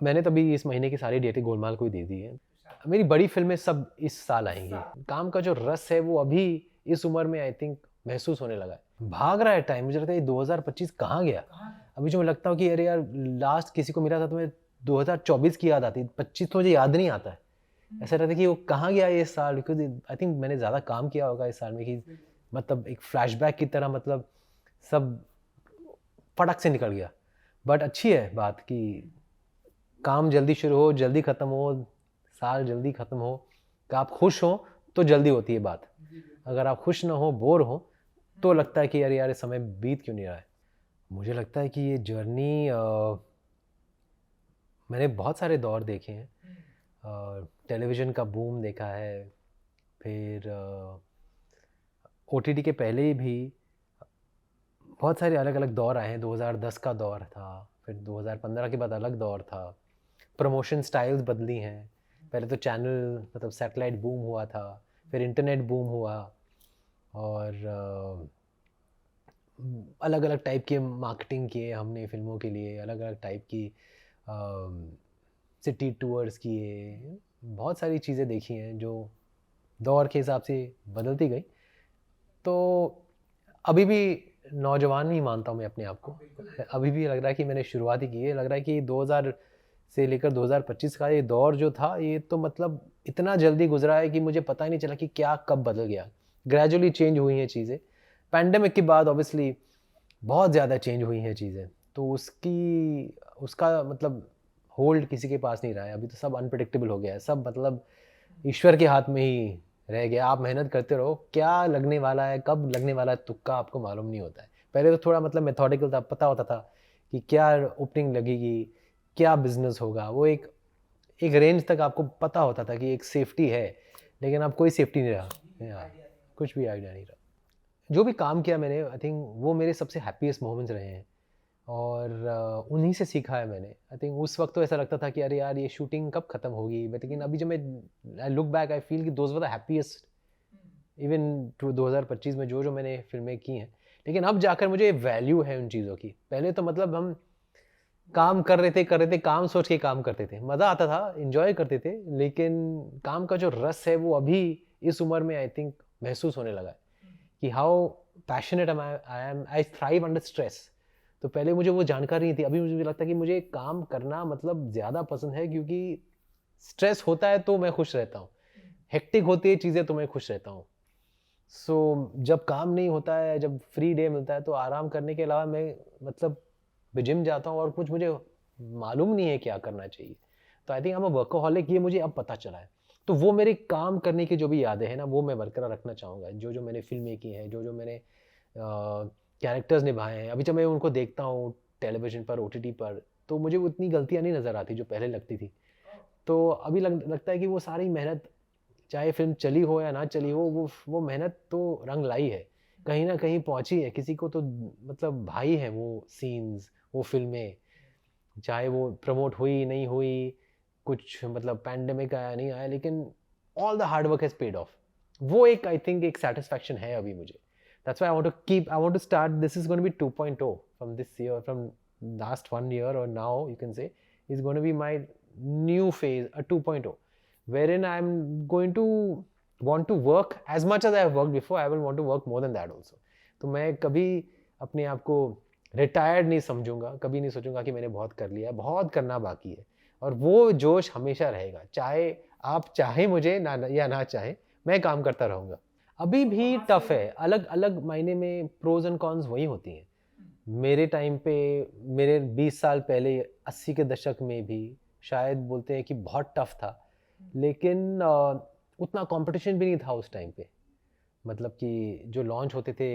मैंने तभी इस महीने की सारी डेटें गोलमाल को ही दे दी हैं। मेरी बड़ी फ़िल्में सब इस साल आएँगी। काम का जो रस है वो अभी इस उम्र में आई थिंक महसूस होने लगा है। भाग रहा है टाइम, मुझे लगता है ये 2025 कहाँ गया? अभी जो मैं लगता हूँ कि अरे यार लास्ट किसी को मिला था तो मैं 2024 की याद आती है, 25 तो मुझे याद नहीं आता है। ऐसा रहता है कि वो कहाँ गया ये साल, बिकॉज़ आई थिंक मैंने ज़्यादा काम किया होगा इस साल में कि मतलब एक फ्लैशबैक की तरह मतलब सब फटक से निकल गया। बट अच्छी है बात कि काम जल्दी शुरू हो, जल्दी ख़त्म हो, साल जल्दी ख़त्म हो, कि आप खुश हो तो जल्दी होती है बात। अगर आप खुश ना हो, बोर हो, तो लगता है कि अरे यार ये समय बीत क्यों नहीं रहा है। मुझे लगता है कि ये जर्नी मैंने बहुत सारे दौर देखे हैं। टेलीविज़न का बूम देखा है, फिर ओटीटी के पहले भी बहुत सारे अलग-अलग दौर आए हैं। 2010 का दौर था, फिर 2015 के बाद अलग दौर था। प्रमोशन स्टाइल्स बदली हैं। पहले तो चैनल मतलब सैटेलाइट बूम हुआ था, फिर इंटरनेट बूम हुआ और अलग-अलग टाइप के मार्केटिंग किए हमने फ़िल्मों के लिए, अलग-अलग टाइप की सिटी टूर्स किए। बहुत सारी चीज़ें देखी हैं जो दौर के हिसाब से बदलती गई। तो अभी भी नौजवान ही मानता हूँ मैं अपने आप को। अभी भी लग रहा है कि मैंने शुरुआत ही की है। लग रहा है कि 2000 से लेकर 2025 का ये दौर जो था, ये तो मतलब इतना जल्दी गुज़रा है कि मुझे पता ही नहीं चला कि क्या कब बदल गया। ग्रेजुअली चेंज हुई हैं चीज़ें। पैंडेमिक के बाद ऑब्वियसली बहुत ज़्यादा चेंज हुई हैं चीज़ें। तो उसका मतलब होल्ड किसी के पास नहीं रहा है। अभी तो सब अनप्रेडिक्टेबल हो गया है। सब मतलब ईश्वर के हाथ में ही रह गया। आप मेहनत करते रहो, क्या लगने वाला है, कब लगने वाला है, तुक्का आपको मालूम नहीं होता है। पहले तो थोड़ा मतलब मेथोडिकल था, पता होता था कि क्या ओपनिंग लगेगी, क्या बिज़नेस होगा। वो एक एक रेंज तक आपको पता होता था कि एक सेफ्टी है, लेकिन अब कोई सेफ्टी नहीं रहा। या कुछ भी आइडिया नहीं रहा। जो भी काम किया मैंने आई थिंक वो मेरे सबसे हैप्पीएस्ट मोमेंट्स रहे हैं और उन्हीं से सीखा है मैंने। आई थिंक उस वक़्त तो ऐसा लगता था कि अरे यार ये शूटिंग कब खत्म होगी? बट लेकिन अभी जब मैं I look back I feel कि those were the happiest even to 2025 में जो मैंने फ़िल्में की हैं। लेकिन अब जाकर मुझे वैल्यू है उन चीज़ों की। पहले तो मतलब हम काम कर रहे थे, काम सोच के काम करते थे। मज़ा आता था, एन्जॉय करते थे, लेकिन काम का जो रस है वो अभी इस उम्र में आई थिंक महसूस होने लगा है कि how passionate I am I thrive under stress. तो पहले मुझे वो जानकारी नहीं थी। अभी मुझे लगता है कि मुझे काम करना मतलब ज़्यादा पसंद है क्योंकि स्ट्रेस होता है तो मैं खुश रहता हूँ। हेक्टिक होती है चीज़ें तो मैं खुश रहता हूँ। सो जब काम नहीं होता है, जब फ्री डे मिलता है तो आराम करने के अलावा मैं मतलब जिम जाता हूँ और कुछ मुझे मालूम नहीं है क्या करना चाहिए। तो I think I am a workaholic, ये मुझे अब पता चला है। तो वो मेरे काम करने की जो भी यादें हैं ना, वो मैं बरकरार रखना चाहूँगा। जो मैंने फ़िल्में की हैं, जो मैंने कैरेक्टर्स निभाए हैं, अभी जब मैं उनको देखता हूँ टेलीविज़न पर, ओटीटी पर, तो मुझे वो उतनी गलतियाँ नहीं नज़र आती जो पहले लगती थी। तो अभी लगता है कि वो सारी मेहनत, चाहे फ़िल्म चली हो या ना चली हो, वो मेहनत तो रंग लाई है। कहीं न कहीं पहुँची है, किसी को तो मतलब भाई हैं वो सीन्स, वो फ़िल्में, चाहे वो प्रमोट हुई, नहीं हुई, कुछ मतलब पैंडेमिक आया, नहीं आया, लेकिन all the hard work has paid off. वो एक आई थिंक एक सैटिस्फैक्शन है अभी मुझे। That's why I want to start this is going to be 2.0 from this year, from last 1 year और now you can say is going to be my new phase, a 2.0, wherein I'm going to want to work as much as I have worked before. I will want to work more than that also. तो मैं कभी अपने आप को retired नहीं समझूंगा, कभी नहीं सोचूंगा कि मैंने बहुत कर लिया, बहुत करना बाकी है। और वो जोश हमेशा रहेगा, चाहे आप चाहे मुझे ना या ना चाहे, मैं काम करता रहूंगा। अभी भी टफ है, अलग अलग मायने में प्रोज एंड कॉन्स वही होती हैं। मेरे टाइम पे, मेरे 20 साल पहले 80 के दशक में भी शायद बोलते हैं कि बहुत टफ था, लेकिन उतना कंपटीशन भी नहीं था उस टाइम पे। मतलब कि जो लॉन्च होते थे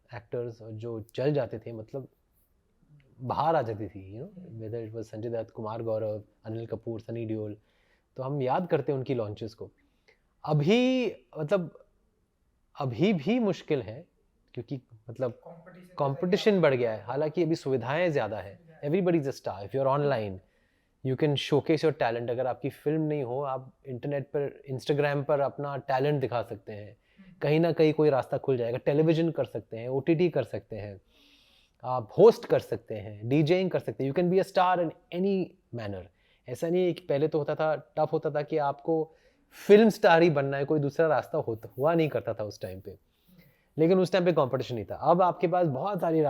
एक्टर्स, जो चल जाते थे, मतलब बाहर आ जाती थी, whether it was Sanjay Dutt, Kumar Gaurav, Anil Kapoor, Sunny Deol. तो हम याद करते हैं उनकी लॉन्चेस को। अभी मतलब अभी भी मुश्किल है क्योंकि मतलब कंपटीशन बढ़ गया है। हालांकि अभी सुविधाएं ज़्यादा है, everybody is a star, if you are online you can showcase your talent. अगर आपकी फिल्म नहीं हो, आप इंटरनेट पर, इंस्टाग्राम पर अपना टैलेंट दिखा सकते हैं। कहीं ना कहीं कोई रास्ता खुल जाएगा। टेलीविजन कर सकते हैं, ओटीटी कर सकते हैं, आप होस्ट कर सकते हैं, डीजेइंग कर सकते हैं। You can be a star in any manner, ऐसा नहीं है कि पहले तो होता था, टफ होता था कि आपको फिल्म स्टार ही बनना है, कोई दूसरा रास्ता हुआ नहीं करता था उस टाइम पे। लेकिन उस टाइम पे कंपटीशन नहीं था। अब आपके पास बहुत सारे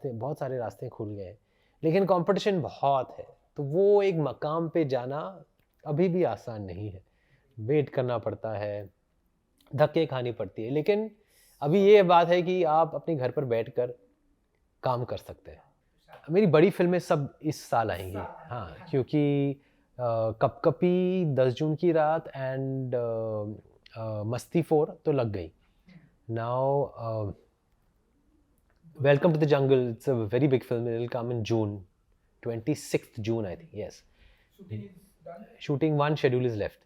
बहुत सारे रास्ते खुल गए हैं, लेकिन कंपटीशन बहुत है। तो वो एक मकाम पे जाना अभी भी आसान नहीं है, वेट करना पड़ता है, धक्के खानी पड़ती है। लेकिन अभी ये बात है कि आप अपने घर पर बैठकर काम कर सकते हैं। मेरी बड़ी फिल्में सब इस साल आएंगी, हाँ, क्योंकि कपकपी, 10 जून की रात एंड मस्ती 4 तो लग गई। Now welcome to the jungle, it's a very big film, it will come in June, 26th June I think, yes. Shooting 1 schedule is left,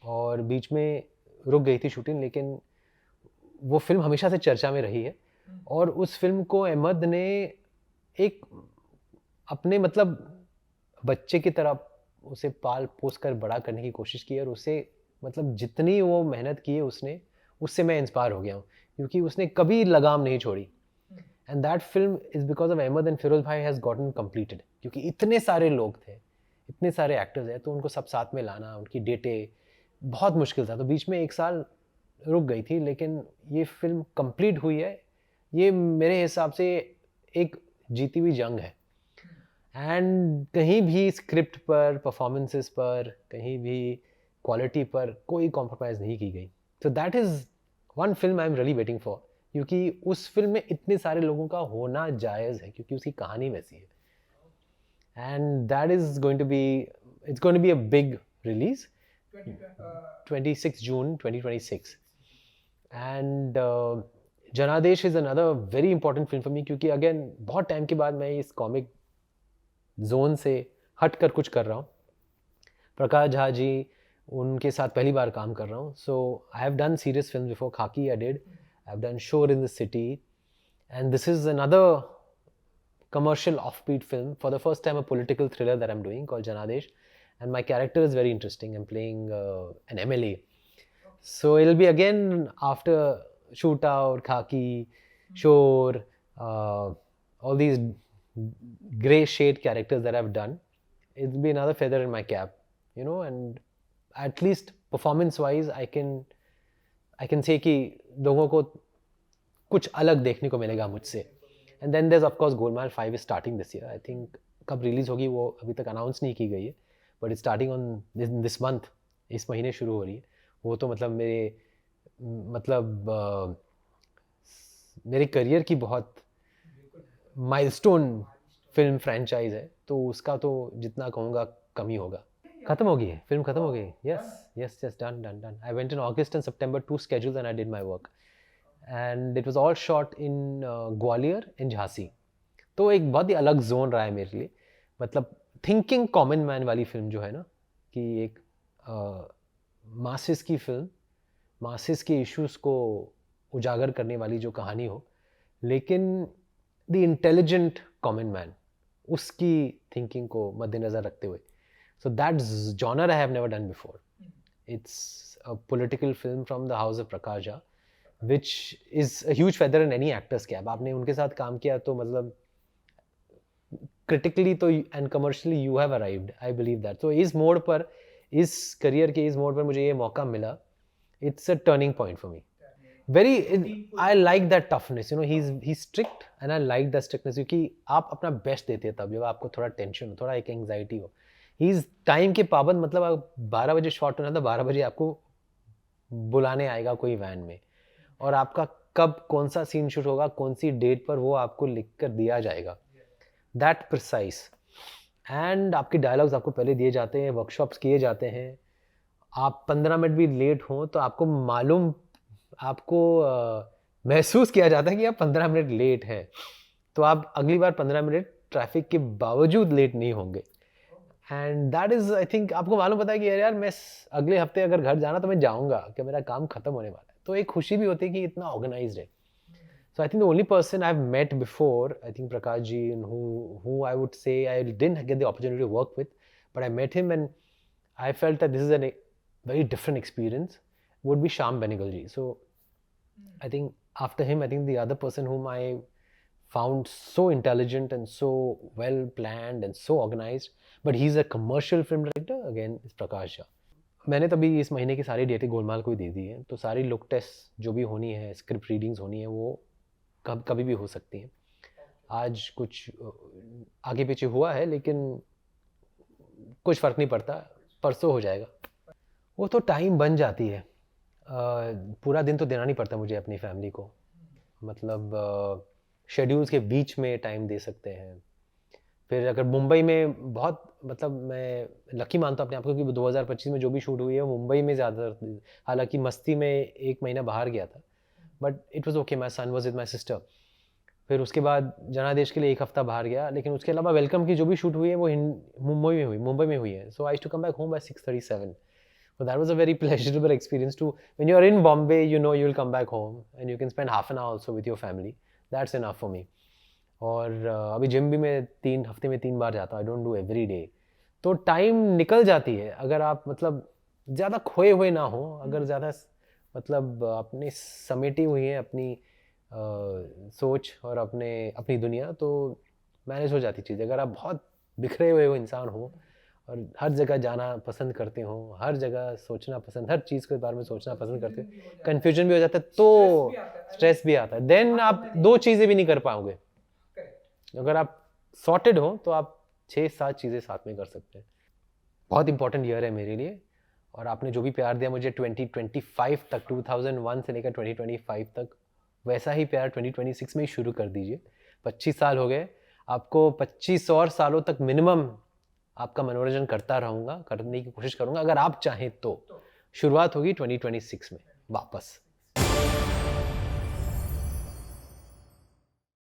और बीच में रुक गई थी शूटिंग, लेकिन वो फिल्म हमेशा से चर्चा में रही है। और उस फिल्म को अहमद ने एक अपने मतलब बच्चे की तरह उसे पाल पोस कर बड़ा करने की कोशिश की, और उसे मतलब जितनी वो मेहनत की है उसने, उससे मैं इंस्पायर हो गया हूँ, क्योंकि उसने कभी लगाम नहीं छोड़ी। And that film is because of Ahmed, and Firoz भाई हैज़ गॉटन कंप्लीटेड, क्योंकि इतने सारे लोग थे, इतने सारे एक्टर्स हैं, तो उनको सब साथ में लाना, उनकी डेटें बहुत मुश्किल था। तो बीच में 1 साल रुक गई थी, लेकिन ये फिल्म कंप्लीट हुई है। ये मेरे हिसाब से एक जीती हुई जंग है। एंड कहीं भी स्क्रिप्ट पर, परफॉर्मेंसेस पर, कहीं भी क्वालिटी पर कोई कॉम्प्रोमाइज़ नहीं की गई। तो that is one film I am really waiting for, क्योंकि उस फिल्म में इतने सारे लोगों का होना जायज़ है, क्योंकि उसकी कहानी वैसी है। And that is going to be, it's going to be a big release, 26 June 2026। And Janadesh is another very important film for me, क्योंकि अगेन बहुत टाइम के बाद मैं इस कॉमिक जोन से हट कर कुछ कर रहा हूँ। प्रकाश झा जी, उनके साथ पहली बार काम कर रहा हूँ। So I have done serious film before, Khakee I did, I have done Shor in the city, and this is another commercial offbeat film, for the first time a political thriller that I'm doing called Janadesh, and my character is very interesting. I'm playing an MLA, so it'll be again after Shootout, Khaki, Shore, all these gray shade characters that I've done. It'll be another feather in my cap, you know, and at least performance wise I can say कि लोगों को कुछ अलग देखने को मिलेगा मुझसे। And then there is of course Golmaal 5 is starting this year. I think कब रिलीज होगी वो अभी तक अनाउंस नहीं की गई है, but it's starting on this month, इस महीने शुरू हो रही है। वो तो मतलब मेरे करियर की बहुत माइलस्टोन फिल्म फ्रेंचाइज है, तो उसका तो जितना कहूँगा कम ही होगा। खत्म हो गई है फिल्म, खत्म हो गई, yes yes yes, done done done. I went in August and September, 2 schedules and I did my work, and it was all shot in Gwalior in Jhansi. तो एक बहुत ही अलग जोन रहा है मेरे लिए, मतलब थिंकिंग कॉमन मैन वाली फिल्म जो है ना, कि एक मासिस की फिल्म, मासिस के इश्यूज को उजागर करने वाली जो कहानी हो, लेकिन द इंटेलिजेंट कॉमन मैन, उसकी थिंकिंग को मद्देनज़र रखते हुए। So that genre I have never done before. It's a political film from the house of Prakash Jha, which is a huge feather in any actor's cap. आपने उनके साथ काम किया तो मतलब critically तो and commercially you have arrived, I believe that. So इस मोड़ पर, इस करियर के इस मोड़ पर मुझे ये मौका मिला, it's a turning point for me. I like that toughness, you know, he's strict and I like that strictness, क्योंकि आप अपना बेस्ट देते हैं तब जब आपको थोड़ा टेंशन हो, थोड़ा एक एंग्जाइटी हो। He's टाइम के पाबंद, मतलब आप 12 बजे शॉट होना था, 12 बजे आपको बुलाने आएगा कोई वैन में, और आपका कब कौन सा सीन शूट होगा, कौन सी डेट पर, वो आपको लिख कर दिया जाएगा, दैट प्रिसाइज। एंड आपके डायलॉग्स आपको पहले दिए जाते हैं, वर्कशॉप्स किए जाते हैं। आप 15 मिनट भी लेट हो तो आपको मालूम, आपको महसूस किया जाता है कि आप 15 मिनट लेट हैं, तो आप अगली बार 15 मिनट ट्रैफिक के बावजूद लेट नहीं होंगे। And that is, I think आपको मालूम पता है कि यार मैं अगले हफ्ते अगर घर जाना तो मैं जाऊँगा, कि मेरा काम खत्म होने वाला है, तो एक खुशी भी होती है कि इतना ऑर्गेनाइज्ड है। So I think the only person I've met before, I think Prakash ji, and who I would say I didn't get the opportunity to work with, but I met him and I felt that this is a very different experience, would be Shyam Benegal ji. So I think after him, I think the other person whom I found so intelligent and so well planned and so organized, but he is a commercial film director, again is Prakash Jha. मैंने तभी इस महीने की सारी डेटें गोलमाल को ही दे दी हैं, तो सारी लुक टेस्ट जो भी होनी है, स्क्रिप्ट रीडिंग्स होनी है, वो कभी भी हो सकती हैं। आज कुछ आगे पीछे हुआ है, लेकिन कुछ फ़र्क नहीं पड़ता, परसों हो जाएगा। वो तो टाइम बन जाती है, पूरा दिन तो देना नहीं पड़ता मुझे अपनी फैमिली को, मतलब शेड्यूल्स के बीच में टाइम दे सकते हैं। फिर अगर मुंबई में बहुत, मतलब मैं लकी मानता हूँ अपने आप को कि 2025 में जो भी शूट हुई है वो मुंबई में ज़्यादातर, हालांकि मस्ती में 1 महीना बाहर गया था, but it was okay, my son was with my sister. फिर उसके बाद जनादेश के लिए 1 हफ्ता बाहर गया, लेकिन उसके अलावा वेलकम की जो भी शूट हुई है वो मुंबई में हुई है। So I to come back home by 6:37। So that was a very pleasurable experience to, when you're in Bombay, you know you'll come back home and you can spend half an hour also with your family. That's enough for me. और अभी gym भी मैं 3 हफ्ते में 3 बार जाता हूँ, I don't do every day. तो time निकल जाती है अगर आप मतलब ज़्यादा खोए हुए ना हो, अगर ज़्यादा मतलब अपनी समेटी हुई है अपनी सोच और अपनी दुनिया, तो मैनेज हो जाती चीज़। अगर आप बहुत बिखरे हुए हो इंसान हो और हर जगह जाना पसंद करते हो, हर जगह सोचना पसंद, हर चीज़ के बारे में सोचना पसंद करते हो, कन्फ्यूजन भी हो जाता है, तो स्ट्रेस भी आता है, देन आप 2 चीज़ें भी नहीं कर पाओगे। अगर आप सॉर्टेड हो तो आप 6-7 चीज़ें साथ में कर सकते हैं। बहुत इंपॉर्टेंट ईयर है मेरे लिए, और आपने जो भी प्यार दिया मुझे 2025 तक, 2001 से लेकर 2025 तक, वैसा ही प्यार 2026 में ही शुरू कर दीजिए। 25 साल हो गए, आपको 25 और सालों तक मिनिमम आपका मनोरंजन करता रहूँगा, करने की कोशिश करूँगा, अगर आप चाहें तो। शुरुआत होगी 2026 में वापस।